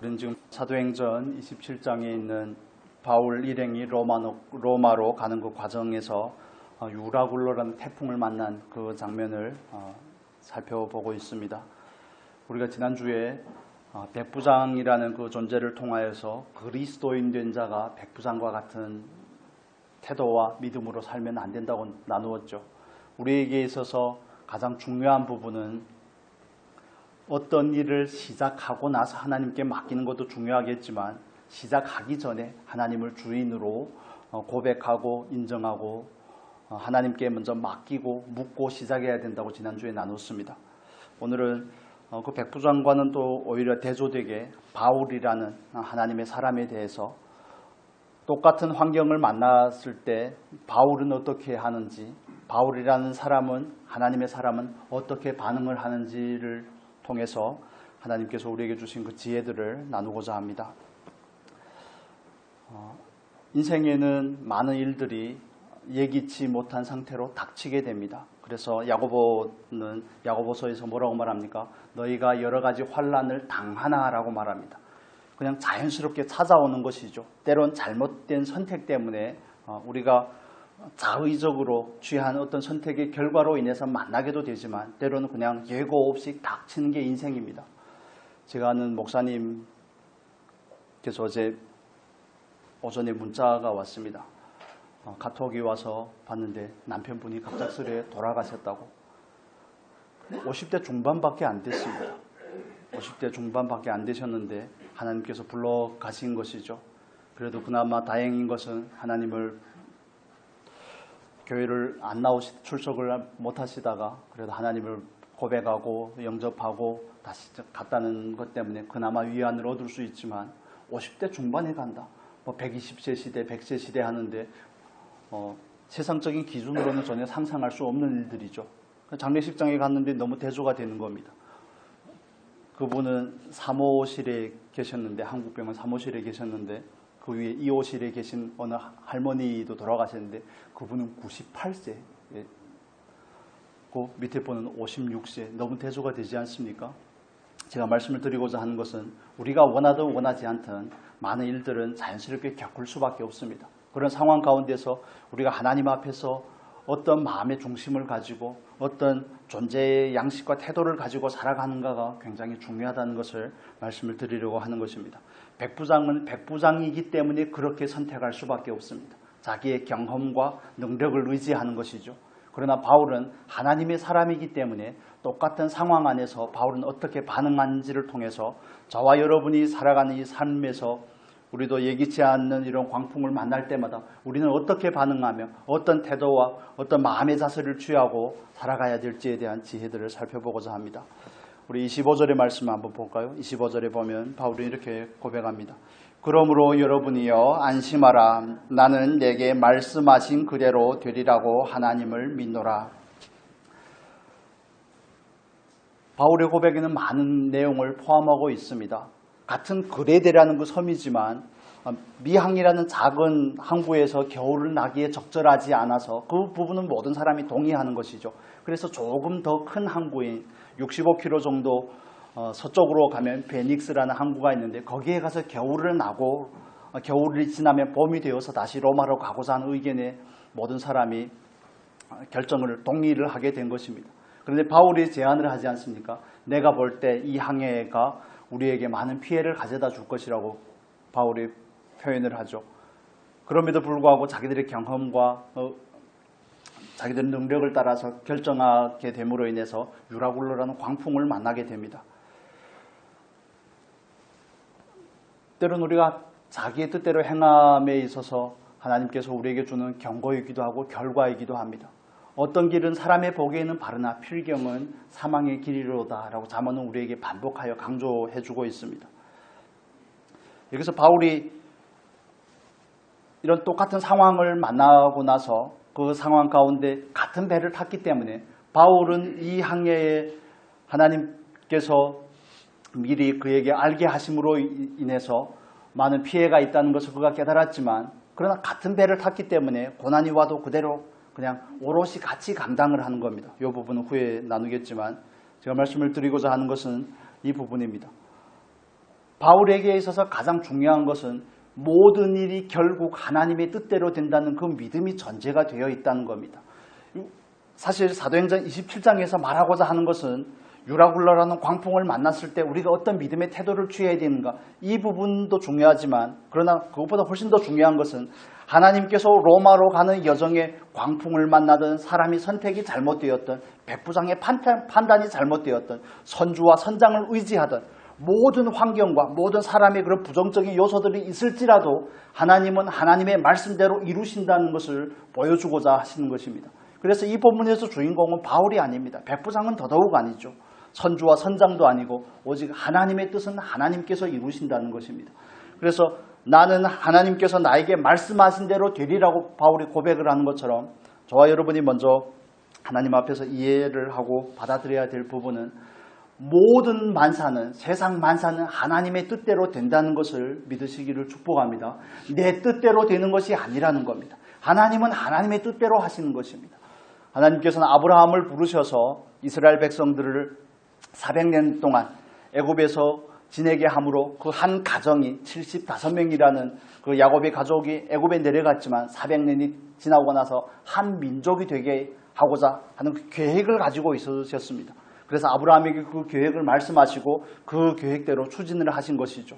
우리는 지금 사도행전 27장에 있는 바울 일행이 로마로 가는 그 과정에서 유라굴로라는 태풍을 만난 그 장면을 살펴보고 있습니다. 우리가 지난주에 백부장이라는 그 존재를 통하여서 그리스도인 된 자가 백부장과 같은 태도와 믿음으로 살면 안 된다고 나누었죠. 우리에게 있어서 가장 중요한 부분은 어떤 일을 시작하고 나서 하나님께 맡기는 것도 중요하겠지만 시작하기 전에 하나님을 주인으로 고백하고 인정하고 하나님께 먼저 맡기고 묻고 시작해야 된다고 지난주에 나눴습니다. 오늘은 그 백부장과는 또 오히려 대조되게 바울이라는 하나님의 사람에 대해서 똑같은 환경을 만났을 때 바울은 어떻게 하는지, 바울이라는 사람은, 하나님의 사람은 어떻게 반응을 하는지를 통해서 하나님께서 우리에게 주신 그 지혜들을 나누고자 합니다. 인생에는 많은 일들이 예기치 못한 상태로 닥치게 됩니다. 그래서 야고보는 야고보서에서 뭐라고 말합니까? 너희가 여러 가지 환난을 당하나라고 말합니다. 그냥 자연스럽게 찾아오는 것이죠. 때론 잘못된 선택 때문에 우리가 자의적으로 취한 어떤 선택의 결과로 인해서 만나게도 되지만 때로는 그냥 예고 없이 닥치는 게 인생입니다. 제가 아는 목사님께서 어제 오전에 문자가 왔습니다. 카톡이 와서 봤는데 남편분이 갑작스레 돌아가셨다고. 50대 중반밖에 안 됐습니다. 50대 중반밖에 안 되셨는데 하나님께서 불러 가신 것이죠. 그래도 그나마 다행인 것은 하나님을 교회를 안 출석을 못 하시다가 그래도 하나님을 고백하고 영접하고 다시 갔다는 것 때문에 그나마 위안을 얻을 수 있지만 50대 중반에 간다. 120세 시대, 100세 시대 하는데 세상적인 기준으로는 전혀 상상할 수 없는 일들이죠. 장례식장에 갔는데 너무 대조가 되는 겁니다. 그분은 사무실에 계셨는데, 한국병원 사무실에 계셨는데 그 위에 2호실에 계신 어느 할머니도 돌아가셨는데 그분은 98세, 그 밑에 분은 56세. 너무 대조가 되지 않습니까? 제가 말씀을 드리고자 하는 것은 우리가 원하든 원하지 않든 많은 일들은 자연스럽게 겪을 수밖에 없습니다. 그런 상황 가운데서 우리가 하나님 앞에서 어떤 마음의 중심을 가지고 어떤 존재의 양식과 태도를 가지고 살아가는가가 굉장히 중요하다는 것을 말씀을 드리려고 하는 것입니다. 백부장은 백부장이기 때문에 그렇게 선택할 수밖에 없습니다. 자기의 경험과 능력을 의지하는 것이죠. 그러나 바울은 하나님의 사람이기 때문에 똑같은 상황 안에서 바울은 어떻게 반응하는지를 통해서 저와 여러분이 살아가는 이 삶에서 우리도 예기치 않는 이런 광풍을 만날 때마다 우리는 어떻게 반응하며 어떤 태도와 어떤 마음의 자세를 취하고 살아가야 될지에 대한 지혜들을 살펴보고자 합니다. 우리 25절의 말씀을 한번 볼까요? 25절에 보면 바울이 이렇게 고백합니다. 그러므로 여러분이여 안심하라. 나는 내게 말씀하신 그대로 되리라고 하나님을 믿노라. 바울의 고백에는 많은 내용을 포함하고 있습니다. 같은 그레데라는 그 섬이지만 미항이라는 작은 항구에서 겨울을 나기에 적절하지 않아서 그 부분은 모든 사람이 동의하는 것이죠. 그래서 조금 더 큰 항구인 65km 정도 서쪽으로 가면 베닉스라는 항구가 있는데 거기에 가서 겨울을 나고 겨울이 지나면 봄이 되어서 다시 로마로 가고자 하는 의견에 모든 사람이 동의를 하게 된 것입니다. 그런데 바울이 제안을 하지 않습니까? 내가 볼 때 이 항해가 우리에게 많은 피해를 가져다 줄 것이라고 바울이 표현을 하죠. 그럼에도 불구하고 자기들의 경험과 자기들의 능력을 따라서 결정하게 됨으로 인해서 유라굴로라는 광풍을 만나게 됩니다. 때로는 우리가 자기의 뜻대로 행함에 있어서 하나님께서 우리에게 주는 경고이기도 하고 결과이기도 합니다. 어떤 길은 사람의 보기에는 바르나 필경은 사망의 길이로다 라고 잠언은 우리에게 반복하여 강조해주고 있습니다. 여기서 바울이 이런 똑같은 상황을 만나고 나서 그 상황 가운데 같은 배를 탔기 때문에 바울은 이 항해에 하나님께서 미리 그에게 알게 하심으로 인해서 많은 피해가 있다는 것을 그가 깨달았지만 그러나 같은 배를 탔기 때문에 고난이 와도 그대로 그냥 오롯이 같이 감당을 하는 겁니다. 이 부분은 후에 나누겠지만 제가 말씀을 드리고자 하는 것은 이 부분입니다. 바울에게 있어서 가장 중요한 것은 모든 일이 결국 하나님의 뜻대로 된다는 그 믿음이 전제가 되어 있다는 겁니다. 사실 사도행전 27장에서 말하고자 하는 것은 유라굴라라는 광풍을 만났을 때 우리가 어떤 믿음의 태도를 취해야 되는가, 이 부분도 중요하지만 그러나 그것보다 훨씬 더 중요한 것은 하나님께서 로마로 가는 여정에 광풍을 만나든 사람이 선택이 잘못되었든 백부장의 판단이 잘못되었든 선주와 선장을 의지하든 모든 환경과 모든 사람의 그런 부정적인 요소들이 있을지라도 하나님은 하나님의 말씀대로 이루신다는 것을 보여주고자 하시는 것입니다. 그래서 이 본문에서 주인공은 바울이 아닙니다. 백부장은 더더욱 아니죠. 선주와 선장도 아니고 오직 하나님의 뜻은 하나님께서 이루신다는 것입니다. 그래서 나는 하나님께서 나에게 말씀하신 대로 되리라고 바울이 고백을 하는 것처럼 저와 여러분이 먼저 하나님 앞에서 이해를 하고 받아들여야 될 부분은 모든 만사는, 세상 만사는 하나님의 뜻대로 된다는 것을 믿으시기를 축복합니다. 내 뜻대로 되는 것이 아니라는 겁니다. 하나님은 하나님의 뜻대로 하시는 것입니다. 하나님께서는 아브라함을 부르셔서 이스라엘 백성들을 400년 동안 애굽에서 지내게 함으로 그 한 가정이 75명이라는 그 야곱의 가족이 애굽에 내려갔지만 400년이 지나고 나서 한 민족이 되게 하고자 하는 그 계획을 가지고 있으셨습니다. 그래서 아브라함에게 그 계획을 말씀하시고 그 계획대로 추진을 하신 것이죠.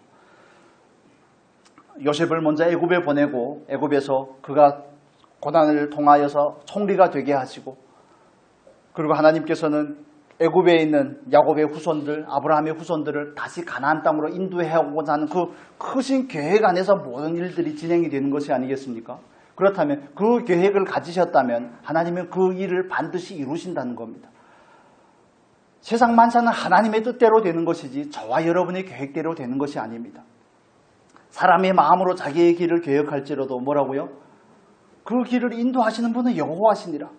요셉을 먼저 애굽에 보내고 애굽에서 그가 고난을 통하여서 총리가 되게 하시고, 그리고 하나님께서는 애굽에 있는 야곱의 후손들, 아브라함의 후손들을 다시 가나안 땅으로 인도해오고자 하는 그 크신 계획 안에서 모든 일들이 진행이 되는 것이 아니겠습니까? 그렇다면 그 계획을 가지셨다면 하나님은 그 일을 반드시 이루신다는 겁니다. 세상 만사는 하나님의 뜻대로 되는 것이지 저와 여러분의 계획대로 되는 것이 아닙니다. 사람의 마음으로 자기의 길을 계획할지라도 뭐라고요? 그 길을 인도하시는 분은 여호와시니라.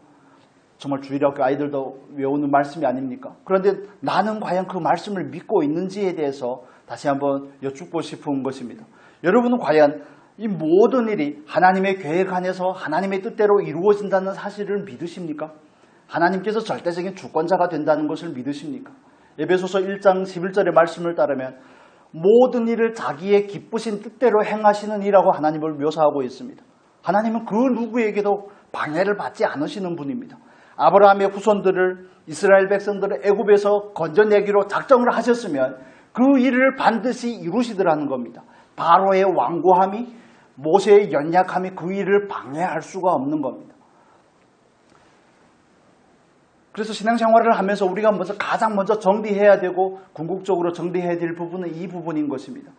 정말 주일학교 아이들도 외우는 말씀이 아닙니까? 그런데 나는 과연 그 말씀을 믿고 있는지에 대해서 다시 한번 여쭙고 싶은 것입니다. 여러분은 과연 이 모든 일이 하나님의 계획 안에서 하나님의 뜻대로 이루어진다는 사실을 믿으십니까? 하나님께서 절대적인 주권자가 된다는 것을 믿으십니까? 에베소서 1장 11절의 말씀을 따르면 모든 일을 자기의 기쁘신 뜻대로 행하시는 이라고 하나님을 묘사하고 있습니다. 하나님은 그 누구에게도 방해를 받지 않으시는 분입니다. 아브라함의 후손들을, 이스라엘 백성들을 애굽에서 건져내기로 작정을 하셨으면 그 일을 반드시 이루시더라는 겁니다. 바로의 완고함이, 모세의 연약함이 그 일을 방해할 수가 없는 겁니다. 그래서 신앙생활을 하면서 우리가 가장 먼저 정리해야 되고 궁극적으로 정리해야 될 부분은 이 부분인 것입니다.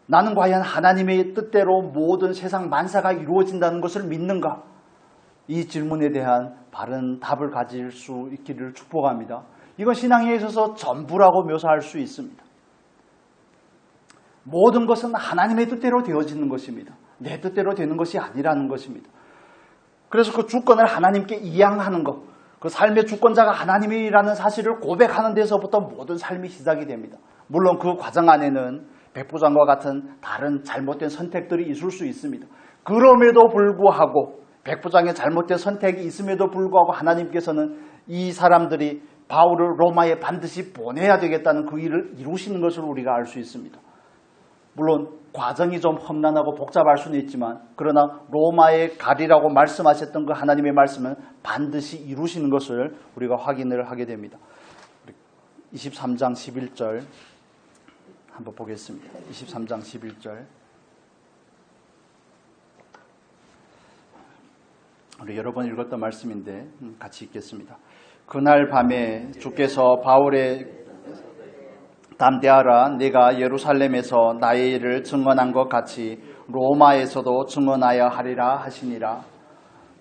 나는 과연 하나님의 뜻대로 모든 세상 만사가 이루어진다는 것을 믿는가? 이 질문에 대한 바른 답을 가질 수 있기를 축복합니다. 이건 신앙에 있어서 전부라고 묘사할 수 있습니다. 모든 것은 하나님의 뜻대로 되어지는 것입니다. 내 뜻대로 되는 것이 아니라는 것입니다. 그래서 그 주권을 하나님께 이양하는 것, 그 삶의 주권자가 하나님이라는 사실을 고백하는 데서부터 모든 삶이 시작이 됩니다. 물론 그 과정 안에는 백부장과 같은 다른 잘못된 선택들이 있을 수 있습니다. 그럼에도 불구하고 백부장의 잘못된 선택이 있음에도 불구하고 하나님께서는 이 사람들이 바울을 로마에 반드시 보내야 되겠다는 그 일을 이루시는 것을 우리가 알 수 있습니다. 물론 과정이 좀 험난하고 복잡할 수는 있지만 그러나 로마에 가리라고 말씀하셨던 그 하나님의 말씀은 반드시 이루시는 것을 우리가 확인을 하게 됩니다. 23장 11절 한번 보겠습니다. 23장 11절 우리 여러 번 읽었던 말씀인데 같이 읽겠습니다. 그날 밤에 주께서 바울의 담대하라, 내가 예루살렘에서 나의 일을 증언한 것 같이 로마에서도 증언하여 하리라 하시니라.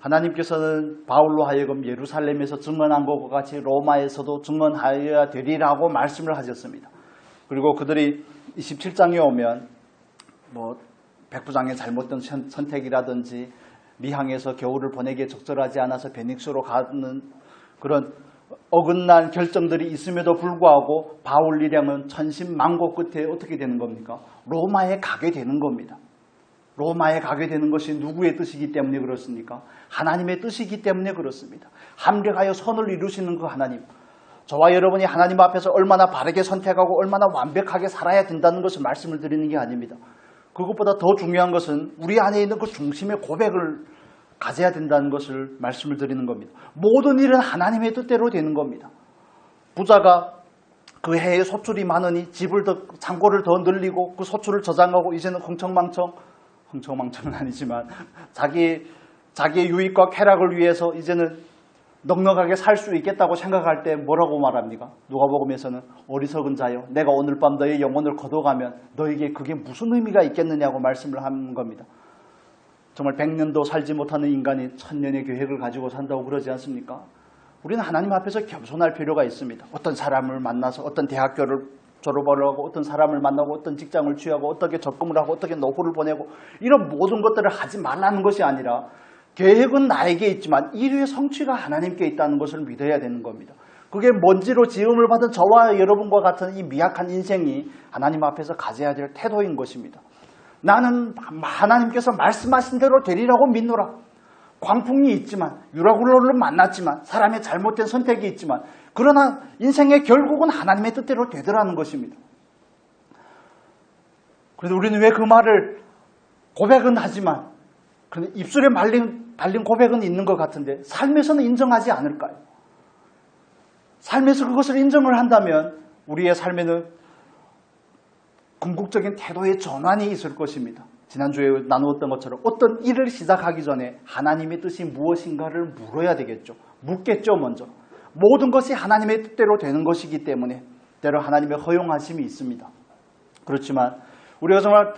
하나님께서는 바울로 하여금 예루살렘에서 증언한 것과 같이 로마에서도 증언하여야 되리라고 말씀을 하셨습니다. 그리고 그들이 27장에 오면 백부장의 잘못된 선택이라든지 미항에서 겨울을 보내기에 적절하지 않아서 베닉스로 가는 그런 어긋난 결정들이 있음에도 불구하고 바울 일행은 천신만고 끝에 어떻게 되는 겁니까? 로마에 가게 되는 겁니다. 로마에 가게 되는 것이 누구의 뜻이기 때문에 그렇습니까? 하나님의 뜻이기 때문에 그렇습니다. 함락하여 선을 이루시는 그 하나님, 저와 여러분이 하나님 앞에서 얼마나 바르게 선택하고 얼마나 완벽하게 살아야 된다는 것을 말씀을 드리는 게 아닙니다. 그것보다 더 중요한 것은 우리 안에 있는 그 중심의 고백을 가져야 된다는 것을 말씀을 드리는 겁니다. 모든 일은 하나님의 뜻대로 되는 겁니다. 부자가 그 해에 소출이 많으니 창고를 더 늘리고 그 소출을 저장하고 이제는 흥청망청은 아니지만 자기의 유익과 쾌락을 위해서 이제는 넉넉하게 살 수 있겠다고 생각할 때 뭐라고 말합니까? 누가복음에서는 어리석은 자여 내가 오늘 밤 너의 영혼을 거둬가면 너에게 그게 무슨 의미가 있겠느냐고 말씀을 하는 겁니다. 정말 100년도 살지 못하는 인간이 1000년의 계획을 가지고 산다고 그러지 않습니까? 우리는 하나님 앞에서 겸손할 필요가 있습니다. 어떤 사람을 만나서 어떤 대학교를 졸업을 하고 어떤 사람을 만나고 어떤 직장을 취하고 어떻게 적금을 하고 어떻게 노후를 보내고 이런 모든 것들을 하지 말라는 것이 아니라 계획은 나에게 있지만 일의 성취가 하나님께 있다는 것을 믿어야 되는 겁니다. 그게 먼지로 지음을 받은 저와 여러분과 같은 이 미약한 인생이 하나님 앞에서 가져야 될 태도인 것입니다. 나는 하나님께서 말씀하신 대로 되리라고 믿노라. 광풍이 있지만 유라굴로를 만났지만 사람의 잘못된 선택이 있지만 그러나 인생의 결국은 하나님의 뜻대로 되더라는 것입니다. 그래서 우리는 왜 그 말을 고백은 하지만 입술에 달린 고백은 있는 것 같은데 삶에서는 인정하지 않을까요? 삶에서 그것을 인정을 한다면 우리의 삶에는 궁극적인 태도의 전환이 있을 것입니다. 지난주에 나누었던 것처럼 어떤 일을 시작하기 전에 하나님의 뜻이 무엇인가를 물어야 되겠죠. 묻겠죠, 먼저. 모든 것이 하나님의 뜻대로 되는 것이기 때문에 때로 하나님의 허용하심이 있습니다. 그렇지만 우리가 정말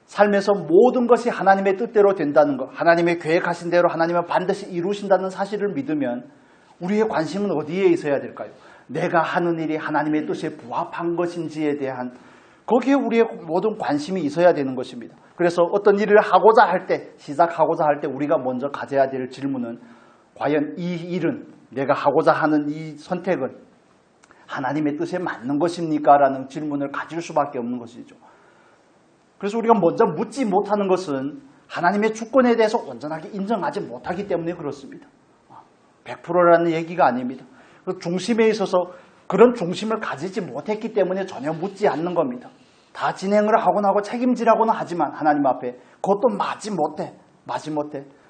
삶에서 모든 것이 하나님의 뜻대로 된다는 것, 하나님의 계획하신 대로 하나님은 반드시 이루신다는 사실을 믿으면 우리의 관심은 어디에 있어야 될까요? 내가 하는 일이 하나님의 뜻에 부합한 것인지에 대한 거기에 우리의 모든 관심이 있어야 되는 것입니다. 그래서 어떤 일을 하고자 할 때, 시작하고자 할 때 우리가 먼저 가져야 될 질문은 과연 이 일은 내가 하고자 하는 이 선택은 하나님의 뜻에 맞는 것입니까? 라는 질문을 가질 수밖에 없는 것이죠. 그래서 우리가 먼저 묻지 못하는 것은 하나님의 주권에 대해서 온전하게 인정하지 못하기 때문에 그렇습니다. 100%라는 얘기가 아닙니다. 중심에 있어서 그런 중심을 가지지 못했기 때문에 전혀 묻지 않는 겁니다. 다 진행을 하고 나고 책임지라고는 하지만 하나님 앞에 그것도 마지 못해.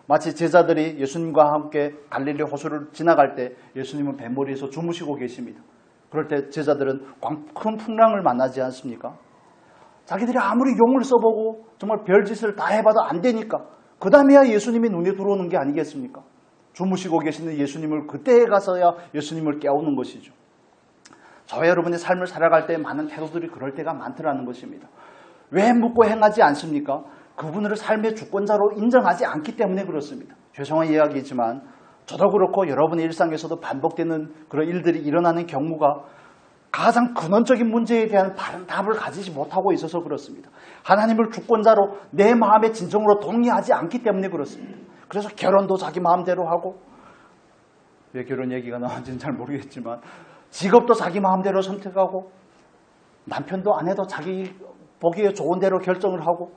마치 제자들이 예수님과 함께 갈릴리 호수를 지나갈 때 예수님은 뱃머리에서 주무시고 계십니다. 그럴 때 제자들은 큰 풍랑을 만나지 않습니까? 자기들이 아무리 용을 써보고 정말 별짓을 다 해봐도 안 되니까 그 다음에야 예수님이 눈에 들어오는 게 아니겠습니까? 주무시고 계시는 예수님을 그때에 가서야 예수님을 깨우는 것이죠. 저와 여러분의 삶을 살아갈 때 많은 태도들이 그럴 때가 많더라는 것입니다. 왜 묻고 행하지 않습니까? 그분을 삶의 주권자로 인정하지 않기 때문에 그렇습니다. 죄송한 이야기지만 저도 그렇고 여러분의 일상에서도 반복되는 그런 일들이 일어나는 경우가 가장 근원적인 문제에 대한 바른 답을 가지지 못하고 있어서 그렇습니다. 하나님을 주권자로 내 마음의 진정으로 동의하지 않기 때문에 그렇습니다. 그래서 결혼도 자기 마음대로 하고, 왜 결혼 얘기가 나왔는지는 잘 모르겠지만 직업도 자기 마음대로 선택하고 남편도 아내도 자기 보기에 좋은 대로 결정을 하고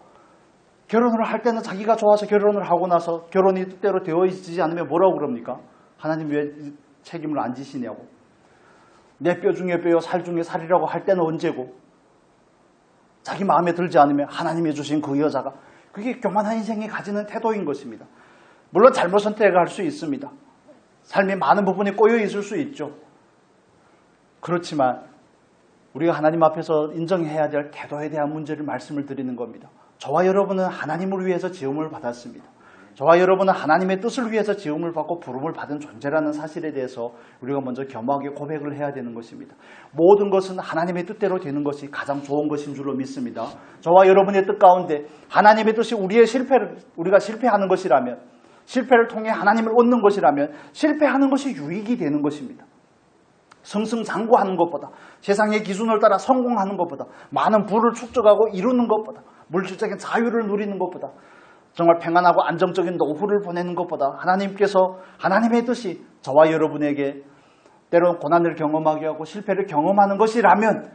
결혼을 할 때는 자기가 좋아서 결혼을 하고 나서 결혼이 뜻대로 되어 있지 않으면 뭐라고 그럽니까? 하나님 왜 책임을 안 지시냐고. 내 뼈 중에 뼈요 살 중에 살이라고 할 때는 언제고 자기 마음에 들지 않으면 하나님이 주신 그 여자가 그게 교만한 인생이 가지는 태도인 것입니다. 물론 잘못 선택을 할 수 있습니다. 삶의 많은 부분이 꼬여 있을 수 있죠. 그렇지만 우리가 하나님 앞에서 인정해야 될 태도에 대한 문제를 말씀을 드리는 겁니다. 저와 여러분은 하나님을 위해서 지음을 받았습니다. 저와 여러분은 하나님의 뜻을 위해서 지음을 받고 부름을 받은 존재라는 사실에 대해서 우리가 먼저 겸허하게 고백을 해야 되는 것입니다. 모든 것은 하나님의 뜻대로 되는 것이 가장 좋은 것인 줄로 믿습니다. 저와 여러분의 뜻 가운데 하나님의 뜻이 우리가 실패하는 것이라면, 실패를 통해 하나님을 얻는 것이라면 실패하는 것이 유익이 되는 것입니다. 승승장구하는 것보다, 세상의 기준을 따라 성공하는 것보다, 많은 부를 축적하고 이루는 것보다, 물질적인 자유를 누리는 것보다, 정말 평안하고 안정적인 노후를 보내는 것보다 하나님께서 하나님의 뜻이 저와 여러분에게 때로는 고난을 경험하게 하고 실패를 경험하는 것이라면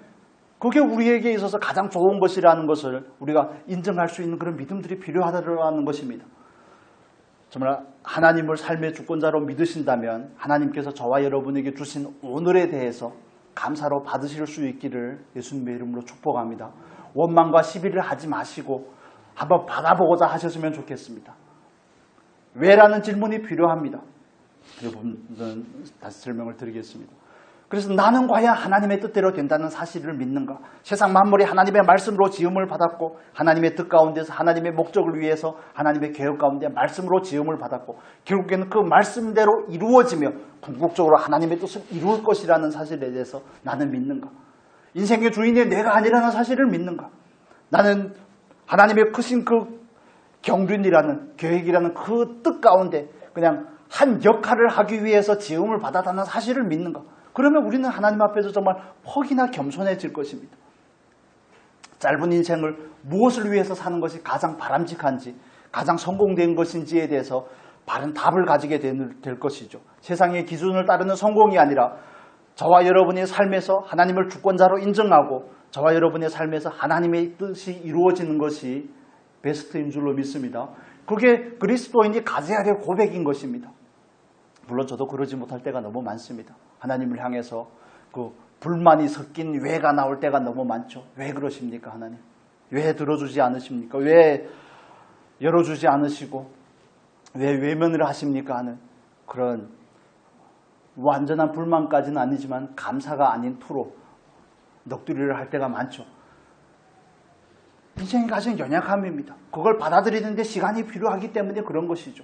그게 우리에게 있어서 가장 좋은 것이라는 것을 우리가 인정할 수 있는 그런 믿음들이 필요하다는 것입니다. 정말 하나님을 삶의 주권자로 믿으신다면 하나님께서 저와 여러분에게 주신 오늘에 대해서 감사로 받으실 수 있기를 예수님의 이름으로 축복합니다. 원망과 시비를 하지 마시고 한번 받아보고자 하셨으면 좋겠습니다. 왜라는 질문이 필요합니다. 그 부분은 다시 설명을 드리겠습니다. 그래서 나는 과연 하나님의 뜻대로 된다는 사실을 믿는가? 세상 만물이 하나님의 말씀으로 지음을 받았고 하나님의 뜻 가운데서 하나님의 목적을 위해서 하나님의 계획 가운데 말씀으로 지음을 받았고 결국에는 그 말씀대로 이루어지며 궁극적으로 하나님의 뜻을 이룰 것이라는 사실에 대해서 나는 믿는가? 인생의 주인이 내가 아니라는 사실을 믿는가? 나는 하나님의 크신 그 경륜이라는 계획이라는 그 뜻 가운데 그냥 한 역할을 하기 위해서 지음을 받았다는 사실을 믿는가? 그러면 우리는 하나님 앞에서 정말 퍽이나 겸손해질 것입니다. 짧은 인생을 무엇을 위해서 사는 것이 가장 바람직한지, 가장 성공된 것인지에 대해서 바른 답을 가지게 될 것이죠. 세상의 기준을 따르는 성공이 아니라 저와 여러분의 삶에서 하나님을 주권자로 인정하고 저와 여러분의 삶에서 하나님의 뜻이 이루어지는 것이 베스트인 줄로 믿습니다. 그게 그리스도인이 가져야 될 고백인 것입니다. 물론 저도 그러지 못할 때가 너무 많습니다. 하나님을 향해서 그 불만이 섞인 왜가 나올 때가 너무 많죠. 왜 그러십니까, 하나님? 왜 들어주지 않으십니까? 왜 열어주지 않으시고 왜 외면을 하십니까? 하는 그런 완전한 불만까지는 아니지만 감사가 아닌 투로 넋두리를 할 때가 많죠. 인생이 가진 연약함입니다. 그걸 받아들이는데 시간이 필요하기 때문에 그런 것이죠.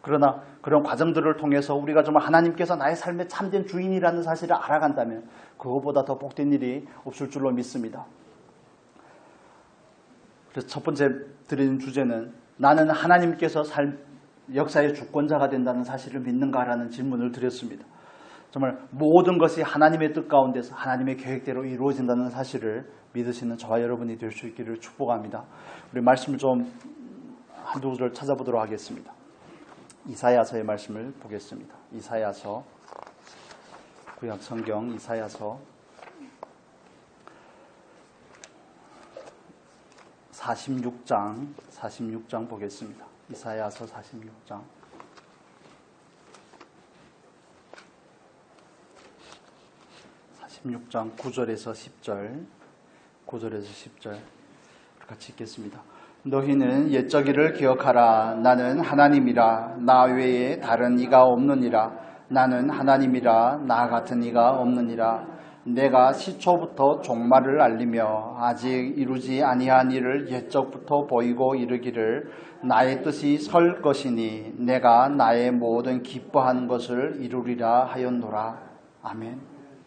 그러나 그런 과정들을 통해서 우리가 정말 하나님께서 나의 삶의 참된 주인이라는 사실을 알아간다면 그것보다 더 복된 일이 없을 줄로 믿습니다. 그래서 첫 번째 드리는 주제는 나는 하나님께서 역사의 주권자가 된다는 사실을 믿는가라는 질문을 드렸습니다. 정말 모든 것이 하나님의 뜻 가운데서 하나님의 계획대로 이루어진다는 사실을 믿으시는 저와 여러분이 될 수 있기를 축복합니다. 우리 말씀을 좀 한두 구절 찾아보도록 하겠습니다. 이사야서의 말씀을 보겠습니다. 이사야서, 구약 성경 이사야서 46장 보겠습니다. 이사야서 46장 9절에서 10절 같이 읽겠습니다. 너희는 옛적 일을 기억하라. 나는 하나님이라. 나 외에 다른 이가 없느니라. 나는 하나님이라. 나 같은 이가 없느니라. 내가 시초부터 종말을 알리며 아직 이루지 아니한 일을 옛적부터 보이고 이르기를 나의 뜻이 설 것이니 내가 나의 모든 기뻐하는 것을 이루리라 하였노라. 아멘.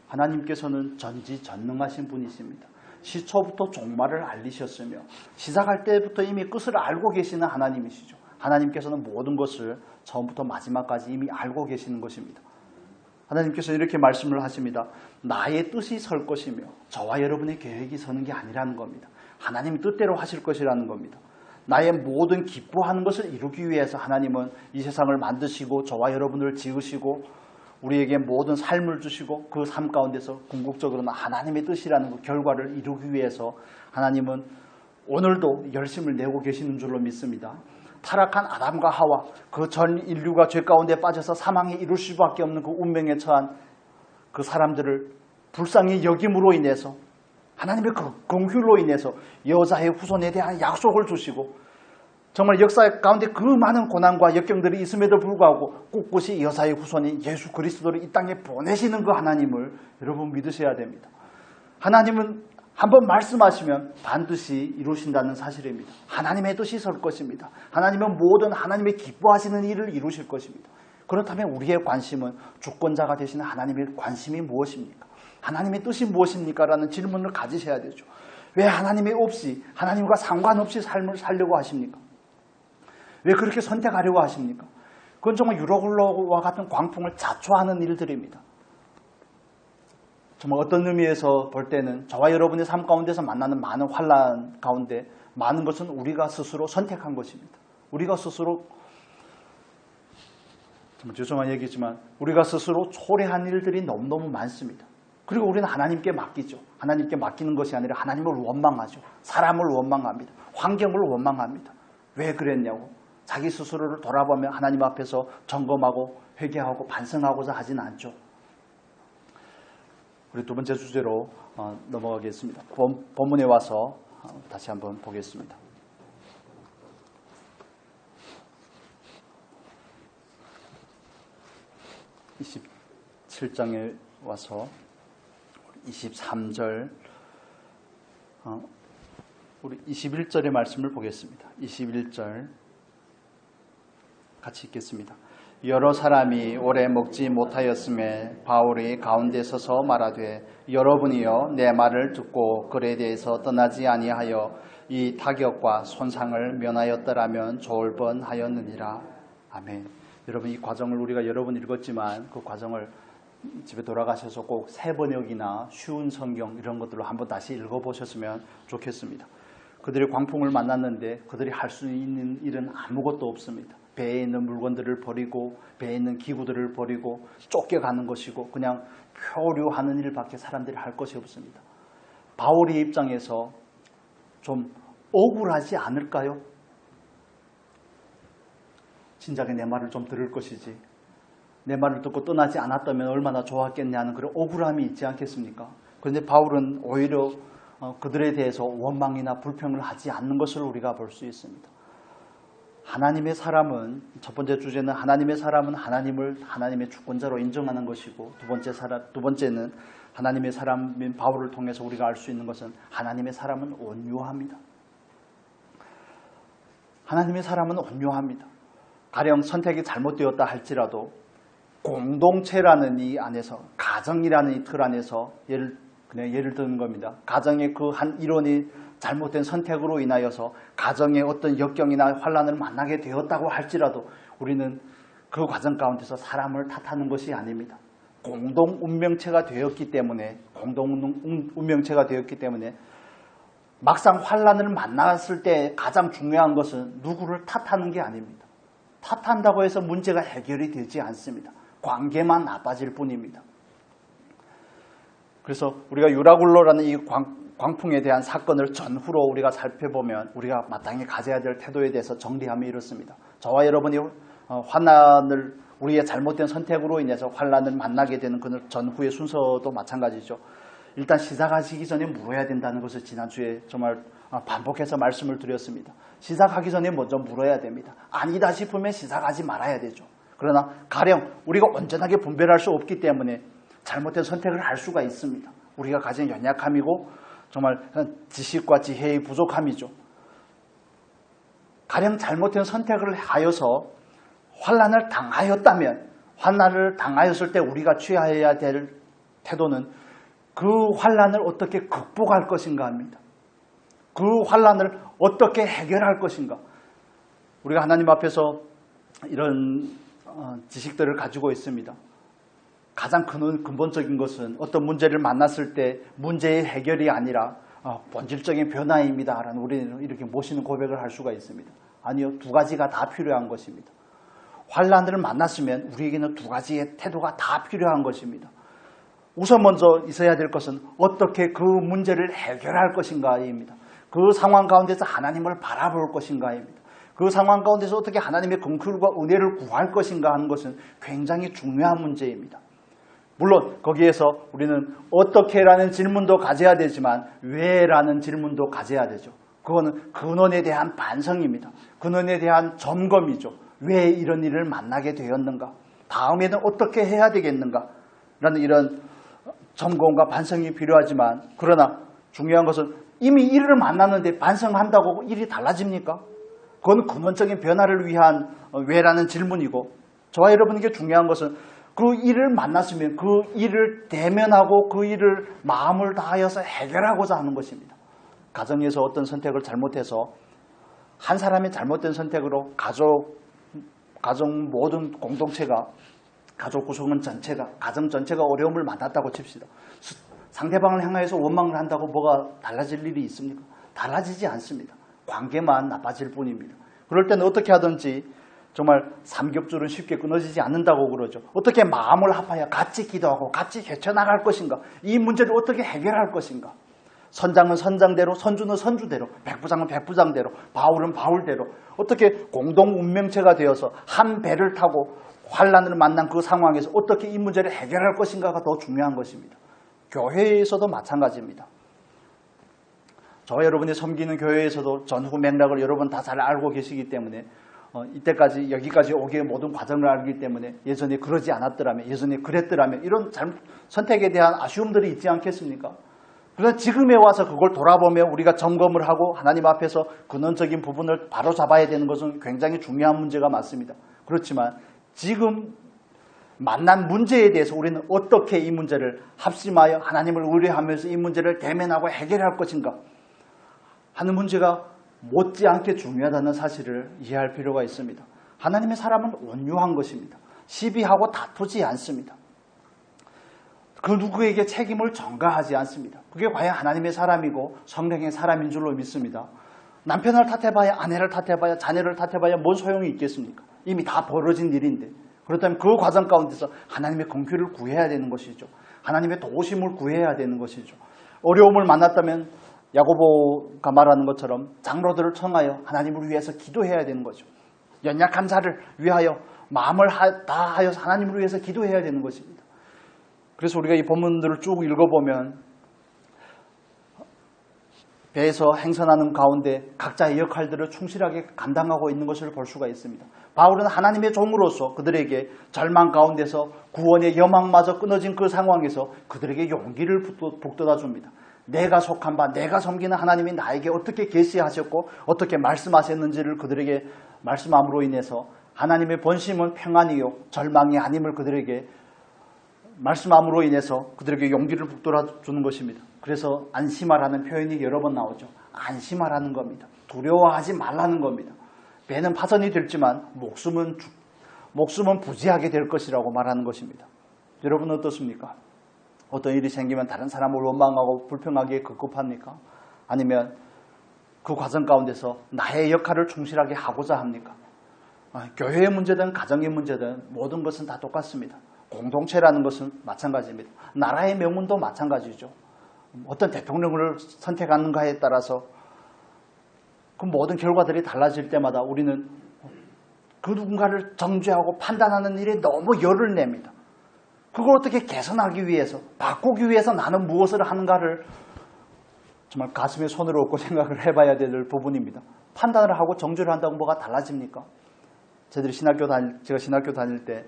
하나님께서는 전지전능하신 분이십니다. 시초부터 종말을 알리셨으며 시작할 때부터 이미 끝을 알고 계시는 하나님이시죠. 하나님께서는 모든 것을 처음부터 마지막까지 이미 알고 계시는 것입니다. 하나님께서 이렇게 말씀을 하십니다. 나의 뜻이 설 것이며 저와 여러분의 계획이 서는 게 아니라는 겁니다. 하나님의 뜻대로 하실 것이라는 겁니다. 나의 모든 기뻐하는 것을 이루기 위해서 하나님은 이 세상을 만드시고 저와 여러분을 지으시고 우리에게 모든 삶을 주시고 그 삶 가운데서 궁극적으로는 하나님의 뜻이라는 그 결과를 이루기 위해서 하나님은 오늘도 열심을 내고 계시는 줄로 믿습니다. 타락한 아담과 하와 그 전 인류가 죄 가운데 빠져서 사망에 이룰 수밖에 없는 그 운명에 처한 그 사람들을 불쌍히 여김으로 인해서 하나님의 그 긍휼로 인해서 여자의 후손에 대한 약속을 주시고 정말 역사 가운데 그 많은 고난과 역경들이 있음에도 불구하고 꿋꿋이 여자의 후손인 예수 그리스도를 이 땅에 보내시는 그 하나님을 여러분 믿으셔야 됩니다. 하나님은 한번 말씀하시면 반드시 이루신다는 사실입니다. 하나님의 뜻이 설 것입니다. 하나님은 모든 하나님의 기뻐하시는 일을 이루실 것입니다. 그렇다면 우리의 관심은 주권자가 되시는 하나님의 관심이 무엇입니까? 하나님의 뜻이 무엇입니까? 라는 질문을 가지셔야 되죠. 왜 하나님이 없이 하나님과 상관없이 삶을 살려고 하십니까? 왜 그렇게 선택하려고 하십니까? 그건 정말 유로글로와 같은 광풍을 자초하는 일들입니다. 정말 어떤 의미에서 볼 때는 저와 여러분의 삶 가운데서 만나는 많은 환난 가운데 많은 것은 우리가 스스로 선택한 것입니다. 우리가 스스로 정말 죄송한 얘기지만 우리가 스스로 초래한 일들이 너무너무 많습니다. 그리고 우리는 하나님께 맡기죠. 하나님께 맡기는 것이 아니라 하나님을 원망하죠. 사람을 원망합니다. 환경을 원망합니다. 왜 그랬냐고. 자기 스스로를 돌아보며 하나님 앞에서 점검하고 회개하고 반성하고자 하지는 않죠. 우리 두 번째 주제로 넘어가겠습니다. 본문에 와서 다시 한번 보겠습니다. 27장에 와서 23절, 우리 21절의 말씀을 보겠습니다. 21절 같이 읽겠습니다. 여러 사람이 오래 먹지 못하였음에 바울이 가운데 서서 말하되 여러분이여 내 말을 듣고 글에 대해서 떠나지 아니하여 이 타격과 손상을 면하였더라면 좋을 뻔하였느니라. 아멘. 여러분, 이 과정을 우리가 여러 번 읽었지만 그 과정을 집에 돌아가셔서 꼭 새번역이나 쉬운 성경 이런 것들로 한번 다시 읽어보셨으면 좋겠습니다. 그들이 광풍을 만났는데 그들이 할 수 있는 일은 아무것도 없습니다. 배에 있는 물건들을 버리고 배에 있는 기구들을 버리고 쫓겨가는 것이고 그냥 표류하는 일밖에 사람들이 할 것이 없습니다. 바울의 입장에서 좀 억울하지 않을까요? 진작에 내 말을 좀 들을 것이지, 내 말을 듣고 떠나지 않았다면 얼마나 좋았겠냐는 그런 억울함이 있지 않겠습니까? 그런데 바울은 오히려 그들에 대해서 원망이나 불평을 하지 않는 것을 우리가 볼 수 있습니다. 하나님의 사람은, 첫 번째 주제는 하나님의 사람은 하나님의 주권자로 인정하는 것이고, 두 번째는 하나님의 사람인 바울을 통해서 우리가 알 수 있는 것은 하나님의 사람은 온유합니다. 하나님의 사람은 온유합니다. 가령 선택이 잘못되었다 할지라도 공동체라는 이 안에서, 가정이라는 이 틀 안에서 그냥 예를 드는 겁니다. 가정의 그 한 일원이 잘못된 선택으로 인하여서 가정의 어떤 역경이나 환난을 만나게 되었다고 할지라도 우리는 그 과정 가운데서 사람을 탓하는 것이 아닙니다. 공동 운명체가 되었기 때문에 막상 환난을 만났을 때 가장 중요한 것은 누구를 탓하는 게 아닙니다. 탓한다고 해서 문제가 해결이 되지 않습니다. 관계만 나빠질 뿐입니다. 그래서 우리가 유라굴로라는 이 광풍에 대한 사건을 전후로 우리가 살펴보면 우리가 마땅히 가져야 될 태도에 대해서 정리하면 이렇습니다. 저와 여러분이 환난을, 우리의 잘못된 선택으로 인해서 환난을 만나게 되는 그 전후의 순서도 마찬가지죠. 일단 시작하시기 전에 물어야 된다는 것을 지난주에 정말 반복해서 말씀을 드렸습니다. 시작하기 전에 먼저 물어야 됩니다. 아니다 싶으면 시작하지 말아야 되죠. 그러나 가령 우리가 온전하게 분별할 수 없기 때문에 잘못된 선택을 할 수가 있습니다. 우리가 가진 연약함이고 정말 지식과 지혜의 부족함이죠. 가령 잘못된 선택을 하여서 환난을 당하였다면, 환난을 당하였을 때 우리가 취해야 될 태도는 그 환난을 어떻게 극복할 것인가 합니다. 그 환난을 어떻게 해결할 것인가. 우리가 하나님 앞에서 이런 지식들을 가지고 있습니다. 가장 근본적인 것은 어떤 문제를 만났을 때 문제의 해결이 아니라 본질적인 변화입니다 라는 우리는 이렇게 모시는 고백을 할 수가 있습니다. 아니요, 두 가지가 다 필요한 것입니다. 환난을 만났으면 우리에게는 두 가지의 태도가 다 필요한 것입니다. 우선 먼저 있어야 될 것은 어떻게 그 문제를 해결할 것인가입니다. 그 상황 가운데서 하나님을 바라볼 것인가입니다. 그 상황 가운데서 어떻게 하나님의 긍휼과 은혜를 구할 것인가 하는 것은 굉장히 중요한 문제입니다. 물론 거기에서 우리는 어떻게라는 질문도 가져야 되지만 왜라는 질문도 가져야 되죠. 그거는 근원에 대한 반성입니다. 근원에 대한 점검이죠. 왜 이런 일을 만나게 되었는가? 다음에는 어떻게 해야 되겠는가? 라는 이런 점검과 반성이 필요하지만, 그러나 중요한 것은 이미 일을 만났는데 반성한다고 일이 달라집니까? 그건 근원적인 변화를 위한 왜라는 질문이고, 저와 여러분에게 중요한 것은 그 일을 만났으면 그 일을 대면하고 그 일을 마음을 다하여서 해결하고자 하는 것입니다. 가정에서 어떤 선택을 잘못해서 한 사람의 잘못된 선택으로 가정 모든 공동체가, 가족 구성원 전체가, 가정 전체가 어려움을 만났다고 칩시다. 상대방을 향하여서 원망을 한다고 뭐가 달라질 일이 있습니까? 달라지지 않습니다. 관계만 나빠질 뿐입니다. 그럴 때는 어떻게 하든지 정말 삼겹줄은 쉽게 끊어지지 않는다고 그러죠. 어떻게 마음을 합하여 같이 기도하고 같이 헤쳐나갈 것인가? 이 문제를 어떻게 해결할 것인가? 선장은 선장대로, 선주는 선주대로, 백부장은 백부장대로, 바울은 바울대로 어떻게 공동 운명체가 되어서 한 배를 타고 환란을 만난 그 상황에서 어떻게 이 문제를 해결할 것인가가 더 중요한 것입니다. 교회에서도 마찬가지입니다. 저와 여러분이 섬기는 교회에서도 전후 맥락을 여러분 다 잘 알고 계시기 때문에 이때까지 여기까지 오기에 모든 과정을 알기 때문에 예전에 그러지 않았더라면, 예전에 그랬더라면 이런 선택에 대한 아쉬움들이 있지 않겠습니까? 그러나 지금에 와서 그걸 돌아보며 우리가 점검을 하고 하나님 앞에서 근원적인 부분을 바로잡아야 되는 것은 굉장히 중요한 문제가 맞습니다. 그렇지만 지금 만난 문제에 대해서 우리는 어떻게 이 문제를 합심하여 하나님을 의뢰하면서 이 문제를 대면하고 해결할 것인가 하는 문제가 못지않게 중요하다는 사실을 이해할 필요가 있습니다. 하나님의 사람은 온유한 것입니다. 시비하고 다투지 않습니다. 그 누구에게 책임을 전가하지 않습니다. 그게 과연 하나님의 사람이고 성령의 사람인 줄로 믿습니다. 남편을 탓해봐야, 아내를 탓해봐야, 자녀를 탓해봐야 뭔 소용이 있겠습니까? 이미 다 벌어진 일인데. 그렇다면 그 과정 가운데서 하나님의 긍휼을 구해야 되는 것이죠. 하나님의 도우심을 구해야 되는 것이죠. 어려움을 만났다면 야고보가 말하는 것처럼 장로들을 청하여 하나님을 위해서 기도해야 되는 거죠. 연약한 자를 위하여 마음을 다하여서 하나님을 위해서 기도해야 되는 것입니다. 그래서 우리가 이 본문들을 쭉 읽어보면 배에서 행선하는 가운데 각자의 역할들을 충실하게 감당하고 있는 것을 볼 수가 있습니다. 바울은 하나님의 종으로서 그들에게 절망 가운데서 구원의 여망마저 끊어진 그 상황에서 그들에게 용기를 북돋아 줍니다. 내가 속한 바, 내가 섬기는 하나님이 나에게 어떻게 계시하셨고 어떻게 말씀하셨는지를 그들에게 말씀함으로 인해서 하나님의 본심은 평안이요 절망이 아님을 그들에게 말씀함으로 인해서 그들에게 용기를 북돋아 주는 것입니다. 그래서 안심하라는 표현이 여러 번 나오죠. 안심하라는 겁니다. 두려워하지 말라는 겁니다. 배는 파선이 될지만 목숨은 부지하게 될 것이라고 말하는 것입니다. 여러분은 어떻습니까? 어떤 일이 생기면 다른 사람을 원망하고 불평하기에 급급합니까? 아니면 그 과정 가운데서 나의 역할을 충실하게 하고자 합니까? 교회의 문제든 가정의 문제든 모든 것은 다 똑같습니다. 공동체라는 것은 마찬가지입니다. 나라의 명운도 마찬가지죠. 어떤 대통령을 선택하는가에 따라서 그 모든 결과들이 달라질 때마다 우리는 그 누군가를 정죄하고 판단하는 일에 너무 열을 냅니다. 그걸 어떻게 개선하기 위해서, 바꾸기 위해서 나는 무엇을 하는가를 정말 가슴에 손을 얹고 생각을 해봐야 될 부분입니다. 판단을 하고 정죄를 한다고 뭐가 달라집니까? 제가 신학교 다닐 때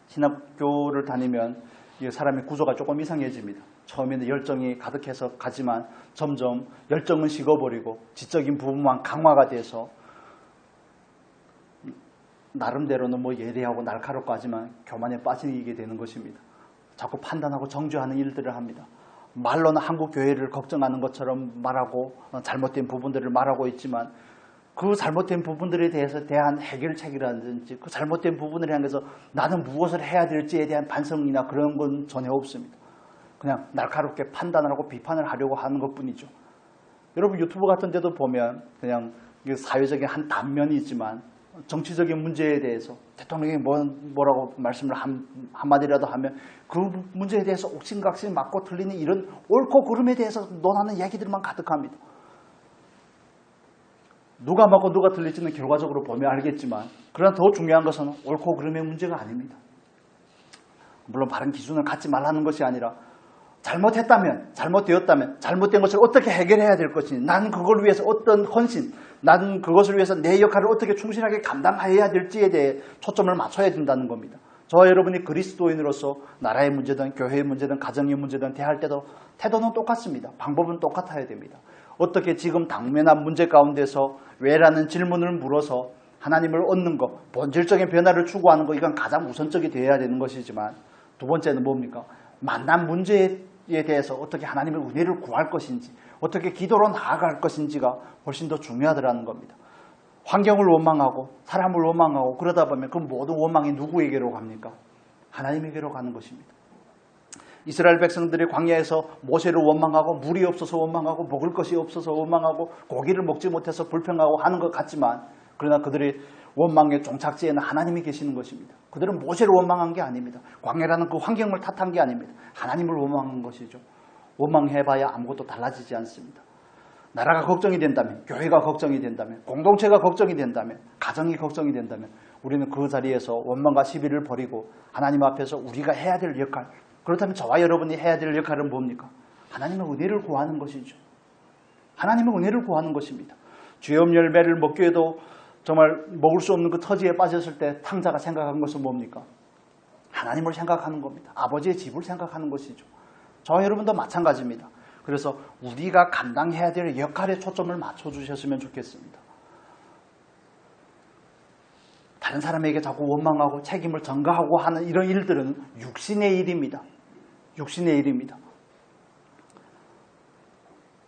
신학교를 다니면 사람의 구조가 조금 이상해집니다. 처음에는 열정이 가득해서 가지만 점점 열정은 식어버리고 지적인 부분만 강화가 돼서 나름대로는 예리하고 날카롭고 하지만 교만에 빠지게 되는 것입니다. 자꾸 판단하고 정죄하는 일들을 합니다. 말로는 한국 교회를 걱정하는 것처럼 말하고 잘못된 부분들을 말하고 있지만 그 잘못된 부분들에 대한 해결책이라든지 그 잘못된 부분을 향해서 나는 무엇을 해야 될지에 대한 반성이나 그런 건 전혀 없습니다. 그냥 날카롭게 판단을 하고 비판을 하려고 하는 것뿐이죠. 여러분 유튜브 같은 데도 보면 그냥 사회적인 한 단면이지만 정치적인 문제에 대해서 대통령이 뭐라고 말씀을 한마디라도 하면 그 문제에 대해서 옥신각신 맞고 틀리는 이런 옳고 그름에 대해서 논하는 얘기들만 가득합니다. 누가 맞고 누가 틀릴지는 결과적으로 보면 알겠지만 그러나 더 중요한 것은 옳고 그름의 문제가 아닙니다. 물론 바른 기준을 갖지 말라는 것이 아니라 잘못했다면, 잘못되었다면 잘못된 것을 어떻게 해결해야 될 것인지 나는 그걸 위해서 어떤 헌신, 나는 그것을 위해서 내 역할을 어떻게 충실하게 감당해야 될지에 대해 초점을 맞춰야 된다는 겁니다. 저와 여러분이 그리스도인으로서 나라의 문제든 교회의 문제든 가정의 문제든 대할 때도 태도는 똑같습니다. 방법은 똑같아야 됩니다. 어떻게 지금 당면한 문제 가운데서 왜라는 질문을 물어서 하나님을 얻는 것, 본질적인 변화를 추구하는 것, 이건 가장 우선적이 되어야 되는 것이지만 두 번째는 뭡니까? 만난 문제에 대해서 어떻게 하나님의 은혜를 구할 것인지, 어떻게 기도로 나아갈 것인지가 훨씬 더 중요하더라는 겁니다. 환경을 원망하고 사람을 원망하고 그러다 보면 그 모든 원망이 누구에게로 갑니까? 하나님에게로 가는 것입니다. 이스라엘 백성들이 광야에서 모세를 원망하고 물이 없어서 원망하고 먹을 것이 없어서 원망하고 고기를 먹지 못해서 불평하고 하는 것 같지만 그러나 그들의 원망의 종착지에는 하나님이 계시는 것입니다. 그들은 모세를 원망한 게 아닙니다. 광야라는 그 환경을 탓한 게 아닙니다. 하나님을 원망한 것이죠. 원망해봐야 아무것도 달라지지 않습니다. 나라가 걱정이 된다면, 교회가 걱정이 된다면, 공동체가 걱정이 된다면, 가정이 걱정이 된다면 우리는 그 자리에서 원망과 시비를 버리고 하나님 앞에서 우리가 해야 될 역할, 그렇다면 저와 여러분이 해야 될 역할은 뭡니까? 하나님의 은혜를 구하는 것이죠. 하나님의 은혜를 구하는 것입니다. 죄업 열매를 먹기 위해도 정말 먹을 수 없는 그 터지에 빠졌을 때 탕자가 생각한 것은 뭡니까? 하나님을 생각하는 겁니다. 아버지의 집을 생각하는 것이죠. 저와 여러분도 마찬가지입니다. 그래서 우리가 감당해야 될 역할에 초점을 맞춰주셨으면 좋겠습니다. 다른 사람에게 자꾸 원망하고 책임을 전가하고 하는 이런 일들은 육신의 일입니다. 육신의 일입니다.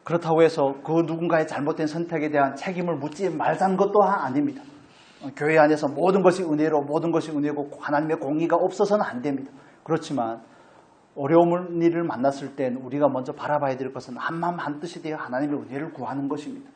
그렇다고 해서 그 누군가의 잘못된 선택에 대한 책임을 묻지 말자는 것 또한 아닙니다. 교회 안에서 모든 것이 은혜로 모든 것이 은혜고 하나님의 공의가 없어서는 안 됩니다. 그렇지만 어려운 일을 만났을 땐 우리가 먼저 바라봐야 될 것은 한마음 한뜻이 되어 하나님의 은혜를 구하는 것입니다.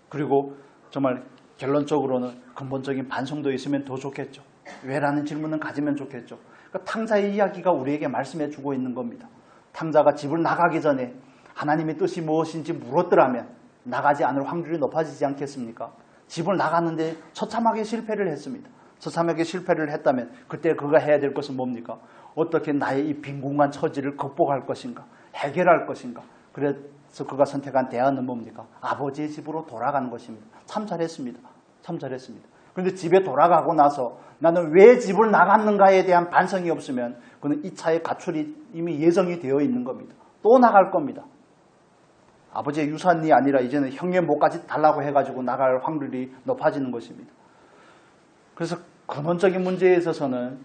그리고 정말 결론적으로는 근본적인 반성도 있으면 더 좋겠죠. 왜라는 질문은 가지면 좋겠죠. 그러니까 탕자의 이야기가 우리에게 말씀해 주고 있는 겁니다. 탕자가 집을 나가기 전에 하나님의 뜻이 무엇인지 물었더라면 나가지 않을 확률이 높아지지 않겠습니까? 집을 나갔는데 처참하게 실패를 했습니다. 처참하게 실패를 했다면 그때 그가 해야 될 것은 뭡니까? 어떻게 나의 이 빈곤한 처지를 극복할 것인가? 해결할 것인가? 그래서 그가 선택한 대안은 뭡니까? 아버지의 집으로 돌아가는 것입니다. 참 잘했습니다. 참 잘했습니다. 그런데 집에 돌아가고 나서 나는 왜 집을 나갔는가에 대한 반성이 없으면 그는 이 차의 가출이 이미 예정이 되어 있는 겁니다. 또 나갈 겁니다. 아버지의 유산이 아니라 이제는 형의 목까지 달라고 해가지고 나갈 확률이 높아지는 것입니다. 그래서 근원적인 문제에 있어서는